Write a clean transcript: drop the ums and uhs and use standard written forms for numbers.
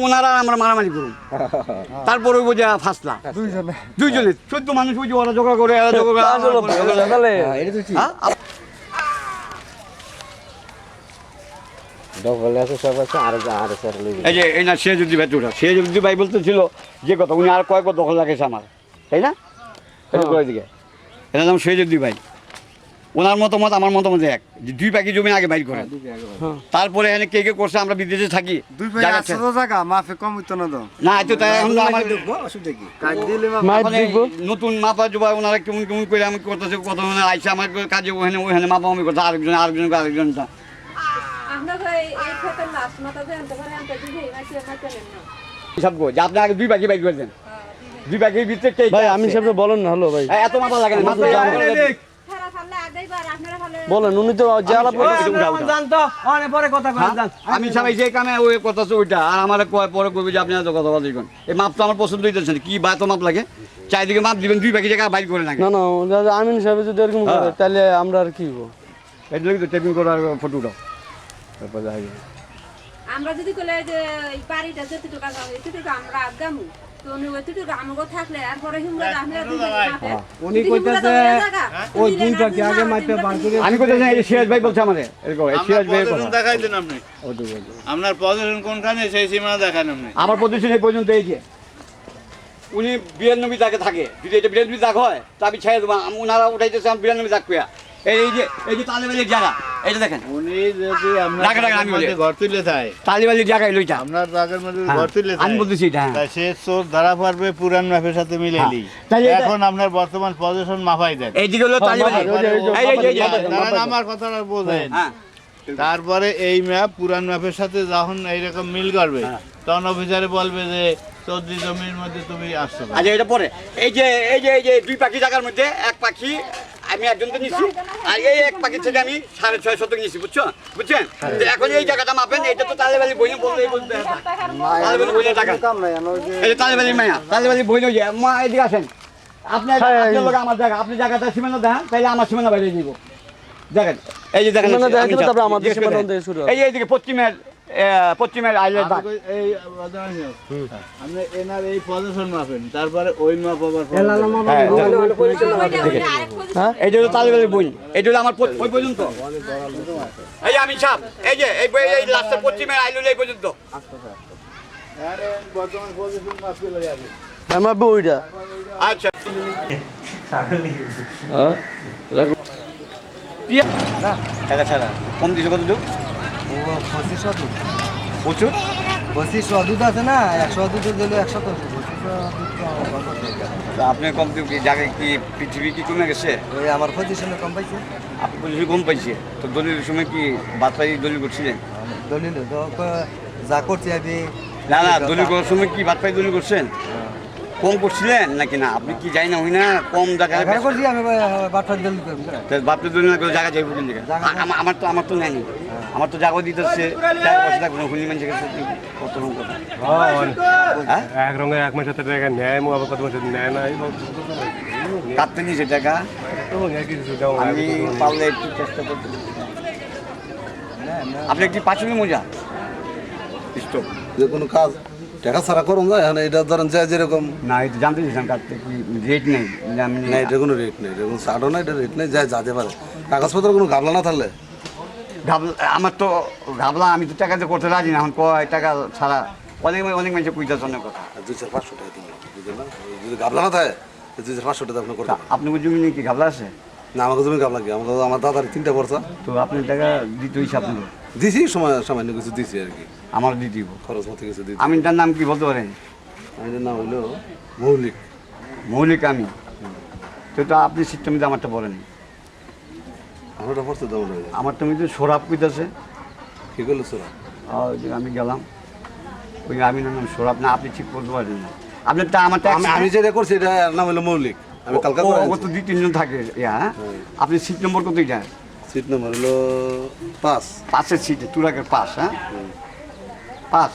ওনারা আমরা মারামারি করুন তারপরে ওই যে ফাঁসলা দুইজনে 14 মানুষ ওই যে ওরা ঝগড়া করে এই যে এই না সিরাজউদ্দিন ভাই তোরা সিরাজউদ্দিন ভাই বলতেছিল যে কথা উনি আর কয়েকবার দখল রাখেছে আমার তাই না দিকে এটার নাম সিরাজউদ্দিন ভাই ওনার মতামত আমার মতামত এক যে 2 পাখি জমি আগে বাইর করে তারপরে এখানে কে কে করছে আমরা বিদেশে থাকি না তো তাই এখন আমার নতুন মাপা জোবা ওনারা কেমন কেমন করে আমি করতেছে কত আইসা আমার কাজে ওখানে মাপা আমি করতে আরেকজনটা আপনি আগে 2 পাখি বাইর করে দেন 2 পাখির ভিতরে ভাই আমি সামনে বলেন না হলো ভাই এত মাপা লাগে না বলেন উনি তো জেলা আমি সবাই যে কামে ওই কথা ওইটা আর আমার পরে করবে যে আপনি এত কথা বলছেন এই মাপ তো আমার পছন্দ হইতেছে কি বা তো মাপ লাগে চারিদিকে মাপ দিবেন 2 পাখি জায়গা বাইর করে না না আমিন সাহেব যদি এরকম করে তাহলে আমরা আর কি করবো এই তো টেপিং করার ফটোটা আমরা যদি কলে যে এই বাড়িটা যতটুকু এতটুকু আমরা আগামু তো উনি ওইটুকু আমগো থাকলে আর পরে হিমরা আমরা উনি কইতাছে ওই 2 পাখি আগে মাইতে বার করে আমি কইতাছি এই সিরাজ ভাই বলছে আমারে এরকম এই সিরাজ ভাই কথা দেখাই দেন আপনি আপনার পজিশন কোনখানে সেই সীমানা দেখান আপনি আমার পজিশন এই পর্যন্ত এই যে উনি 92 দাগে থাকে যদি এটা 92 দাগ হয় তো আমি ছেড়ে দেবো ওনারা উঠাইতেছে আমি 92 দাগ পেয়া এই যে তালিবালির জায়গা এইটা দেখেন উনি যদি আপনার ঘর তুলে থাকে তালিবালির জায়গায় লইটা আপনার জায়গার মধ্যে ঘর তুলে আমি বলতেছি এটা তাই সে চোর ধরা পড়বে পুরান মাপের সাথে মিলাইলি এখন আপনার বর্তমান পজিশন মাপাই দেন এইদিকে হলো তালিবালি আমার কথাটা বোঝেন তারপরে এই ম্যাপ পুরান ম্যাপের সাথে যখন এইরকম মিল করবে তখন অফিসারে বলবে যে চৌধুরী জমির মধ্যে তুমি আসছো আচ্ছা এটা পরে এই যে 2 পাখি জায়গার মধ্যে এক পাখি আমি একজনকে নিচ্ছি আর এই এক পাখি থেকে আমি 6.5 শতক নিচ্ছি বুঝছেন এখন এই জায়গাটা মাপেন এটা তো তালেবালি বই বলতে তালেবালি বই টাকা এই তালেবালি মায়া তালেবালি বই যে মা এদিকে আসেন আপনার লোক আমার জায়গা আপনি জায়গাটা সীমানা দেন তাহলে আমার সীমানা বাইরে দিব দেখেন এই যে দেখেন এইদিকে পশ্চিমের আইলের দাগ এই আপনি এনার এই পজিশন মাপেন তারপরে ওই মাপ আবার এইটা হলো তালিবালির বই এইটা হলো আমার ওই পর্যন্ত এই আমি সাপ এই যে এই লাস্টের পশ্চিমের আইল এই পর্যন্ত বর্তমান পজিশন মাপ পেলে যাবে আমার বইটা আচ্ছা কম দিছো কত দূর 25 প্রচুর 25 দুধ আছে না 100 দুধ দিলে 100 তো আপনি কম জায়গায় কি পৃথিবী কি কমে গেছে ওই আমার পজিশনে কম পাইছে আপনি পজিশন কম পাইছে তো দলিলের সময় কি বাদপাই দলিল করছিলেন দলিল যা করছি আমি না দলিল করার সময় কি বাদপাই দলিল করছেন কম করছিলেন নাকি না আপনি কি যাই না হই না কম জায়গায় করছি আমি বাটফার দলিল করব বাপের দলিল না করে জায়গা যাইব কোন জায়গায় আমার তো নেয়নি আমার তো জায়গা দিতেছে হুলি মানুষের কাছে কত রকম কথা এক রঙের এক মাসের টাকা নেয় আবার কত মাসের নেয় না কাটতে নিয়েছে টাকা আমি পারলে একটু চেষ্টা করতে আপনি একটি পাঁচুলি মোজা স্টোভ যে কোনো কাজ টাকা ছাড়া করুন যায় না এটা ধরেন যায় যেরকম না এটা জানতে চাইছিলাম কাটতে কি রেট নেই না এটা কোনো রেট নেই এটা কোনো ছাড়ও না এটা রেট নেই যায় যেতে পারে কাগজপত্র কোনো ঘাবলা না থাকলে আমার তো ঘাবলা আমি তো টাকা করতে রাজি না এখন কয় টাকা ছাড়া অনেক মানুষের কুইতাছে অনেক কথা 2,500 টাকা দিন বুঝলেন না যদি ঘাবলা না থাকে 2,500 টাকা আপনি করতে আপনার জমি নেই কি ঘাবলা আছে না আমাকে জমি ঘাবলা কি আমার দাদার 3টা পড়ছা তো আপনি টাকা দিতে হইছে আপনার দিছি সামান্য কিছু দিছি আর কি আমার দিয়ে দিব খরচ মতো কিছু দিছি আমি তার নাম কি বলতে পারেন আমার নাম হইলো মৌলিক আমি তো আপনি সিস্টেমে আমারটা বলেন আমারটা পড়তে দাম আমার তুমি তো সোরাব কইতাছে কি করলো সোরা আমি গেলাম ওই আমি নাম সোরাব না আপনি ঠিক করতে পারেন না আপনারটা আমারটা আমি যেটা করছি এটা নাম হলো মৌলিক আমি কালকে কত 2-3 জন থাকে আপনি সিট নম্বর কত এটা সিট নাম্বার হলো 5 5 সিটে তুরাকের 5 5